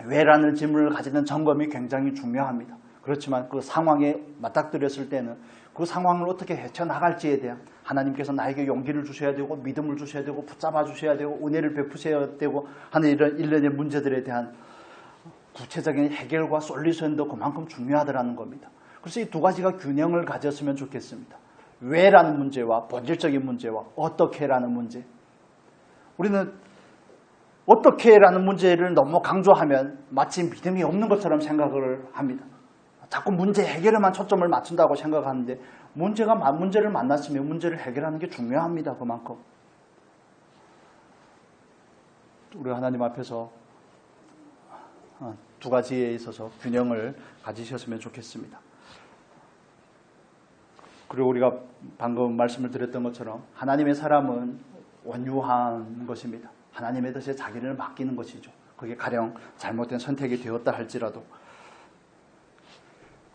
왜라는 질문을 가지는 점검이 굉장히 중요합니다. 그렇지만 그 상황에 맞닥뜨렸을 때는 그 상황을 어떻게 헤쳐나갈지에 대한 하나님께서 나에게 용기를 주셔야 되고 믿음을 주셔야 되고 붙잡아 주셔야 되고 은혜를 베푸셔야 되고 하는 이런 일련의 문제들에 대한 구체적인 해결과 솔루션도 그만큼 중요하다는 겁니다. 그래서 이 두 가지가 균형을 가졌으면 좋겠습니다. 왜라는 문제와 본질적인 문제와 어떻게라는 문제. 우리는 어떻게라는 문제를 너무 강조하면 마치 믿음이 없는 것처럼 생각을 합니다. 자꾸 문제 해결에만 초점을 맞춘다고 생각하는데 문제를 만났으면 문제를 해결하는 게 중요합니다. 그만큼. 우리 하나님 앞에서 두 가지에 있어서 균형을 가지셨으면 좋겠습니다. 그리고 우리가 방금 말씀을 드렸던 것처럼 하나님의 사람은 원유한 것입니다. 하나님의 뜻에 자기를 맡기는 것이죠. 그게 가령 잘못된 선택이 되었다 할지라도.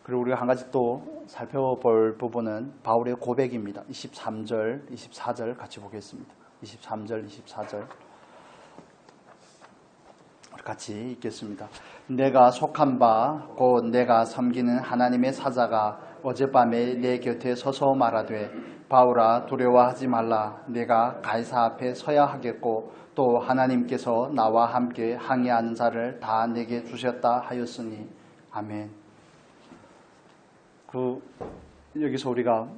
그리고 우리가 한 가지 또 살펴볼 부분은 바울의 고백입니다. 23절, 24절 같이 보겠습니다. 23절, 24절 같이 읽겠습니다. 내가 속한 바 곧 내가 섬기는 하나님의 사자가 어젯밤에 내 곁에 서서 말하되 바울아 두려워하지 말라. 내가 가이사 앞에 서야 하겠고 또 하나님께서 나와 함께 항의하는 자를 다 내게 주셨다 하였으니 아멘. 여기서 우리가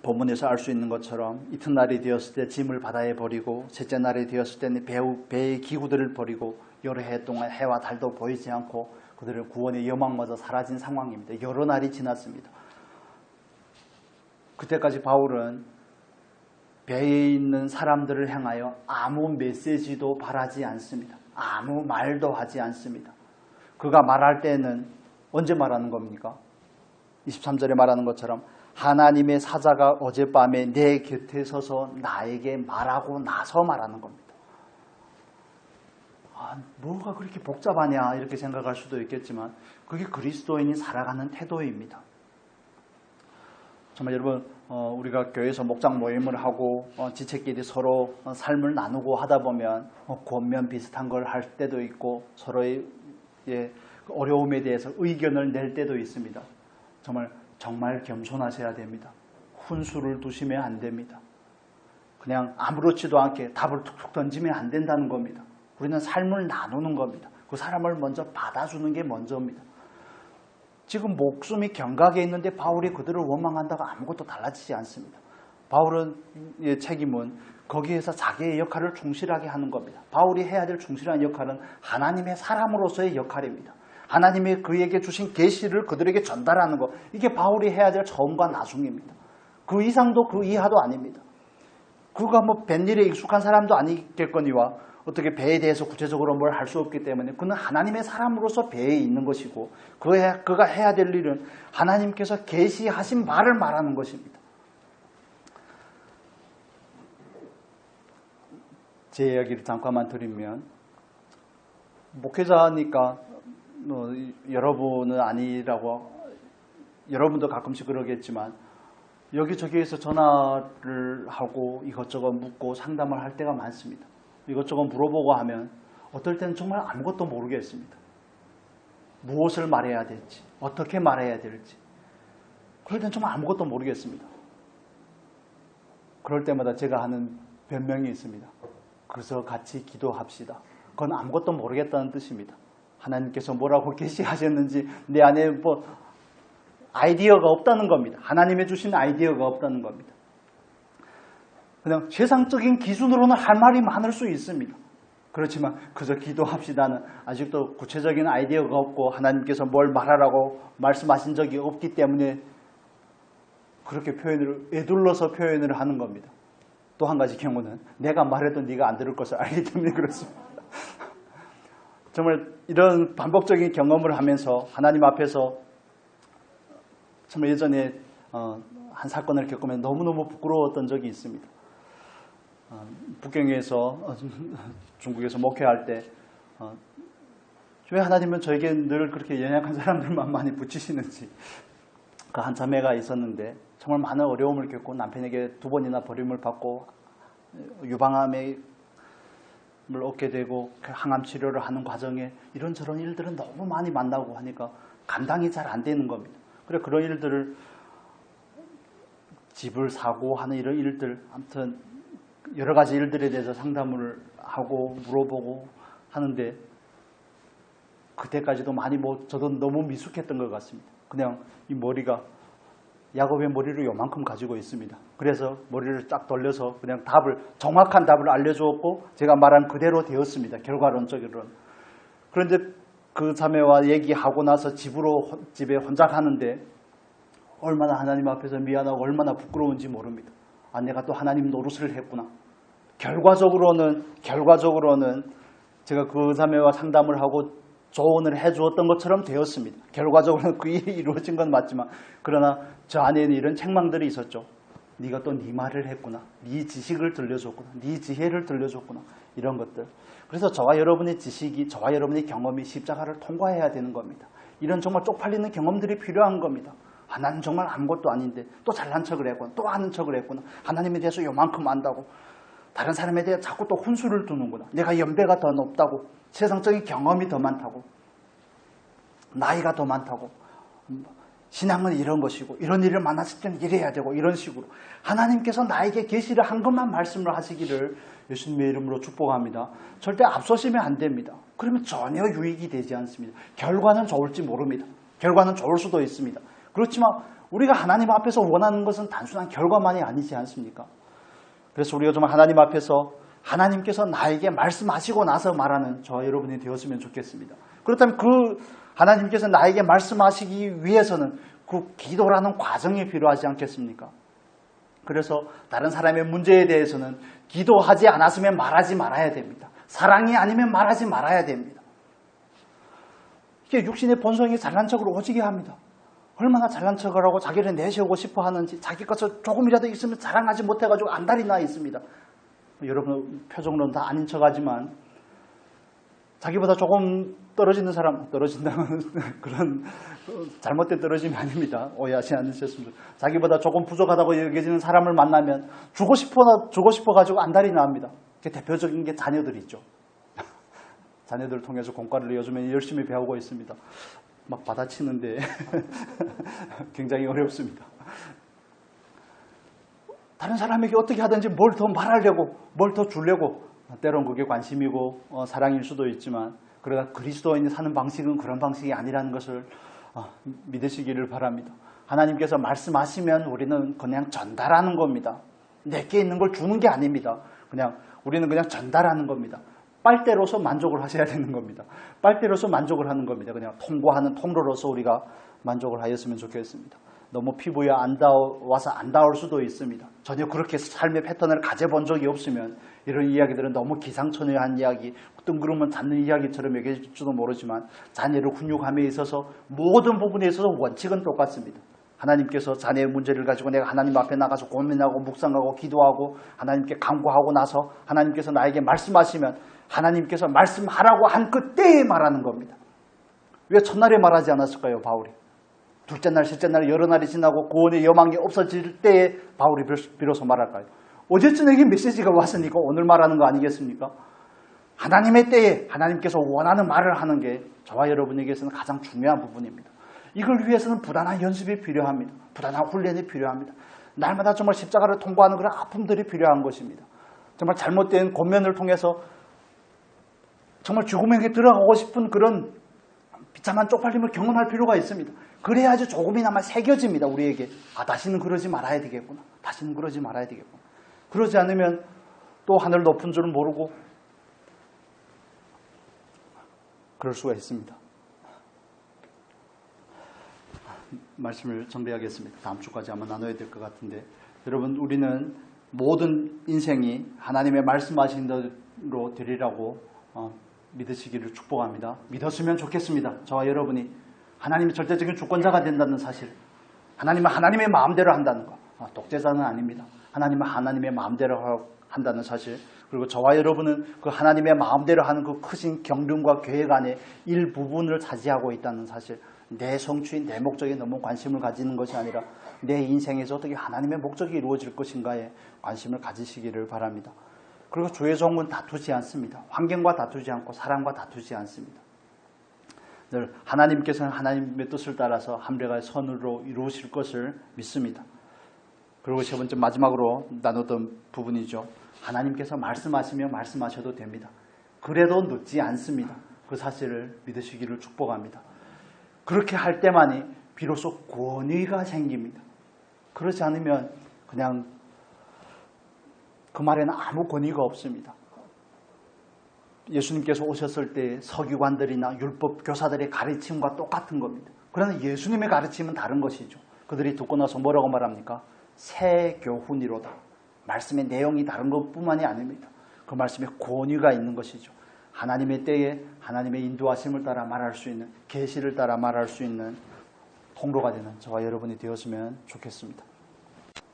본문에서 알 수 있는 것처럼 이튿날이 되었을 때 짐을 바다에 버리고 셋째 날이 되었을 때는 배의 기구들을 버리고 여러 해 동안 해와 달도 보이지 않고 그들의 구원의 여망마저 사라진 상황입니다. 여러 날이 지났습니다. 그때까지 바울은 배에 있는 사람들을 향하여 아무 메시지도 바라지 않습니다. 아무 말도 하지 않습니다. 그가 말할 때는 언제 말하는 겁니까? 23절에 말하는 것처럼 하나님의 사자가 어젯밤에 내 곁에 서서 나에게 말하고 나서 말하는 겁니다. 뭐가 그렇게 복잡하냐 이렇게 생각할 수도 있겠지만 그게 그리스도인이 살아가는 태도입니다. 정말 여러분 우리가 교회에서 목장 모임을 하고 지체끼리 서로 삶을 나누고 하다 보면 권면 비슷한 걸 할 때도 있고 서로의 어려움에 대해서 의견을 낼 때도 있습니다. 정말 겸손하셔야 됩니다. 훈수를 두시면 안 됩니다. 그냥 아무렇지도 않게 답을 툭툭 던지면 안 된다는 겁니다. 우리는 삶을 나누는 겁니다. 그 사람을 먼저 받아주는 게 먼저입니다. 지금 목숨이 경각에 있는데 바울이 그들을 원망한다고 아무것도 달라지지 않습니다. 바울의 책임은 거기에서 자기의 역할을 충실하게 하는 겁니다. 바울이 해야 될 충실한 역할은 하나님의 사람으로서의 역할입니다. 하나님이 그에게 주신 계시를 그들에게 전달하는 것. 이게 바울이 해야 될 처음과 나중입니다. 그 이상도 그 이하도 아닙니다. 그가 뭐 뱃일에 익숙한 사람도 아니겠거니와 어떻게 배에 대해서 구체적으로 뭘 할 수 없기 때문에 그는 하나님의 사람으로서 배에 있는 것이고 그가 해야 될 일은 하나님께서 계시하신 말을 말하는 것입니다. 제 이야기를 잠깐만 드리면 목회자니까 여러분은 아니라고 여러분도 가끔씩 그러겠지만 여기저기에서 전화를 하고 이것저것 묻고 상담을 할 때가 많습니다. 이것저것 물어보고 하면 어떨 때는 정말 아무것도 모르겠습니다. 무엇을 말해야 될지 어떻게 말해야 될지 그럴 때는 정말 아무것도 모르겠습니다. 그럴 때마다 제가 하는 변명이 있습니다. 그래서 같이 기도합시다. 그건 아무것도 모르겠다는 뜻입니다. 하나님께서 뭐라고 계시하셨는지 내 안에 뭐 아이디어가 없다는 겁니다. 하나님이 주신 아이디어가 없다는 겁니다. 그냥 세상적인 기준으로는 할 말이 많을 수 있습니다. 그렇지만 그저 기도합시다는 아직도 구체적인 아이디어가 없고 하나님께서 뭘 말하라고 말씀하신 적이 없기 때문에 그렇게 애둘러서 표현을 하는 겁니다. 또 한 가지 경우는 내가 말해도 네가 안 들을 것을 알기 때문에 그렇습니다. 정말 이런 반복적인 경험을 하면서 하나님 앞에서 정말 예전에 한 사건을 겪으면 너무너무 부끄러웠던 적이 있습니다. 북경에서 중국에서 목회할 때 왜 하나님은 저에게 늘 그렇게 연약한 사람들만 많이 붙이시는지 그 한 자매가 있었는데 정말 많은 어려움을 겪고 남편에게 2번이나 버림을 받고 유방암을 얻게 되고 항암 치료를 하는 과정에 이런저런 일들은 너무 많이 만나고 하니까 감당이 잘 안 되는 겁니다. 그래 그런 일들을 집을 사고 하는 이런 일들 아무튼 여러 가지 일들에 대해서 상담을 하고 물어보고 하는데 그때까지도 많이 저도 너무 미숙했던 것 같습니다. 그냥 이 머리가 야곱의 머리를 요만큼 가지고 있습니다. 그래서 머리를 쫙 돌려서 그냥 정확한 답을 알려주었고 제가 말한 그대로 되었습니다. 결과론적으로는. 그런데 그 자매와 얘기하고 나서 집에 혼자 가는데 얼마나 하나님 앞에서 미안하고 얼마나 부끄러운지 모릅니다. 아, 내가 또 하나님 노릇을 했구나. 결과적으로는 제가 그 자매와 상담을 하고 조언을 해주었던 것처럼 되었습니다. 결과적으로는 그 일이 이루어진 건 맞지만 그러나 저 안에는 이런 책망들이 있었죠. 네가 또 네 말을 했구나. 네 지식을 들려줬구나. 네 지혜를 들려줬구나. 이런 것들. 그래서 저와 여러분의 지식이 저와 여러분의 경험이 십자가를 통과해야 되는 겁니다. 이런 정말 쪽팔리는 경험들이 필요한 겁니다. 아, 나는 정말 아무것도 아닌데 또 잘난 척을 했구나. 또 아는 척을 했구나. 하나님에 대해서 요만큼 안다고. 다른 사람에 대해 자꾸 또 훈수를 두는구나. 내가 연배가 더 높다고. 세상적인 경험이 더 많다고. 나이가 더 많다고. 신앙은 이런 것이고 이런 일을 만났을 때는 이래야 되고 이런 식으로 하나님께서 나에게 계시를 한 것만 말씀을 하시기를 예수님의 이름으로 축복합니다. 절대 앞서시면 안 됩니다. 그러면 전혀 유익이 되지 않습니다. 결과는 좋을지 모릅니다. 결과는 좋을 수도 있습니다. 그렇지만 우리가 하나님 앞에서 원하는 것은 단순한 결과만이 아니지 않습니까? 그래서 우리가 정말 하나님 앞에서 하나님께서 나에게 말씀하시고 나서 말하는 저와 여러분이 되었으면 좋겠습니다. 그렇다면 그 하나님께서 나에게 말씀하시기 위해서는 그 기도라는 과정이 필요하지 않겠습니까? 그래서 다른 사람의 문제에 대해서는 기도하지 않았으면 말하지 말아야 됩니다. 사랑이 아니면 말하지 말아야 됩니다. 이게 육신의 본성이 잘난 척으로 오지게 합니다. 얼마나 잘난 척을 하고 자기를 내세우고 싶어 하는지 자기 것을 조금이라도 있으면 자랑하지 못해가지고 안달이 나 있습니다. 여러분 표정으로는 다 아닌 척하지만 자기보다 조금 떨어진다는 그런 잘못된 떨어짐이 아닙니다. 오해하지 않으셨습니다. 자기보다 조금 부족하다고 여겨지는 사람을 만나면 주고 싶어가지고 안달이 납니다. 대표적인 게 자녀들이 있죠. 자녀들을 통해서 공과를 요즘에 열심히 배우고 있습니다. 막 받아치는데 굉장히 어렵습니다. 다른 사람에게 어떻게 하든지 뭘 더 말하려고 뭘 더 주려고 때론 그게 관심이고 사랑일 수도 있지만 그러나 그리스도인이 사는 방식은 그런 방식이 아니라는 것을 믿으시기를 바랍니다. 하나님께서 말씀하시면 우리는 그냥 전달하는 겁니다. 내게 있는 걸 주는 게 아닙니다. 우리는 그냥 전달하는 겁니다. 빨대로서 만족을 하셔야 되는 겁니다. 빨대로서 만족을 하는 겁니다. 그냥 통과하는 통로로서 우리가 만족을 하였으면 좋겠습니다. 너무 피부에 와서 안 닿을 수도 있습니다. 전혀 그렇게 삶의 패턴을 가져본 적이 없으면 이런 이야기들은 너무 기상천외한 이야기, 뜬구름은 잡는 이야기처럼 여겨질지도 모르지만 자녀를 훈육함에 있어서 모든 부분에 있어서 원칙은 똑같습니다. 하나님께서 자녀의 문제를 가지고 내가 하나님 앞에 나가서 고민하고 묵상하고 기도하고 하나님께 간구하고 나서 하나님께서 나에게 말씀하시면 하나님께서 말씀하라고 한 그 때에 말하는 겁니다. 왜 첫날에 말하지 않았을까요, 바울이? 둘째 날, 셋째 날, 여러 날이 지나고 구원의 여망이 없어질 때에 바울이 비로소 말할까요? 어제 저녁에 메시지가 왔으니까 오늘 말하는 거 아니겠습니까? 하나님의 때에 하나님께서 원하는 말을 하는 게 저와 여러분에게서는 가장 중요한 부분입니다. 이걸 위해서는 부단한 연습이 필요합니다. 부단한 훈련이 필요합니다. 날마다 정말 십자가를 통과하는 그런 아픔들이 필요한 것입니다. 정말 잘못된 권면을 통해서 정말 죽음에게 들어가고 싶은 그런 비참한 쪽팔림을 경험할 필요가 있습니다. 그래야지 조금이나마 새겨집니다. 우리에게. 다시는 그러지 말아야 되겠구나. 다시는 그러지 말아야 되겠구나. 그러지 않으면 또 하늘 높은 줄은 모르고 그럴 수가 있습니다. 말씀을 정리하겠습니다. 다음 주까지 아마 나눠야 될 것 같은데, 여러분, 우리는 모든 인생이 하나님의 말씀하신 대로 되리라고 믿으시기를 축복합니다. 믿었으면 좋겠습니다. 저와 여러분이 하나님의 절대적인 주권자가 된다는 사실, 하나님은 하나님의 마음대로 한다는 것, 독재자는 아닙니다. 하나님은 하나님의 마음대로 한다는 사실, 그리고 저와 여러분은 그 하나님의 마음대로 하는 그 크신 경륜과 계획 안에 일부분을 차지하고 있다는 사실, 내 성취인 내 목적에 너무 관심을 가지는 것이 아니라 내 인생에서 어떻게 하나님의 목적이 이루어질 것인가에 관심을 가지시기를 바랍니다. 그리고 주의 종은 다투지 않습니다. 환경과 다투지 않고 사람과 다투지 않습니다. 늘 하나님께서는 하나님의 뜻을 따라서 함대가 선으로 이루실 것을 믿습니다. 그리고 세 번째 마지막으로 나누던 부분이죠. 하나님께서 말씀하시면 말씀하셔도 됩니다. 그래도 늦지 않습니다. 그 사실을 믿으시기를 축복합니다. 그렇게 할 때만이 비로소 권위가 생깁니다. 그렇지 않으면 그냥 그 말에는 아무 권위가 없습니다. 예수님께서 오셨을 때 서기관들이나 율법 교사들의 가르침과 똑같은 겁니다. 그러나 예수님의 가르침은 다른 것이죠. 그들이 듣고 나서 뭐라고 말합니까? 새 교훈이로다. 말씀의 내용이 다른 것뿐만이 아닙니다. 그 말씀에 권위가 있는 것이죠. 하나님의 때에 하나님의 인도하심을 따라 말할 수 있는, 계시를 따라 말할 수 있는 통로가 되는 저와 여러분이 되었으면 좋겠습니다.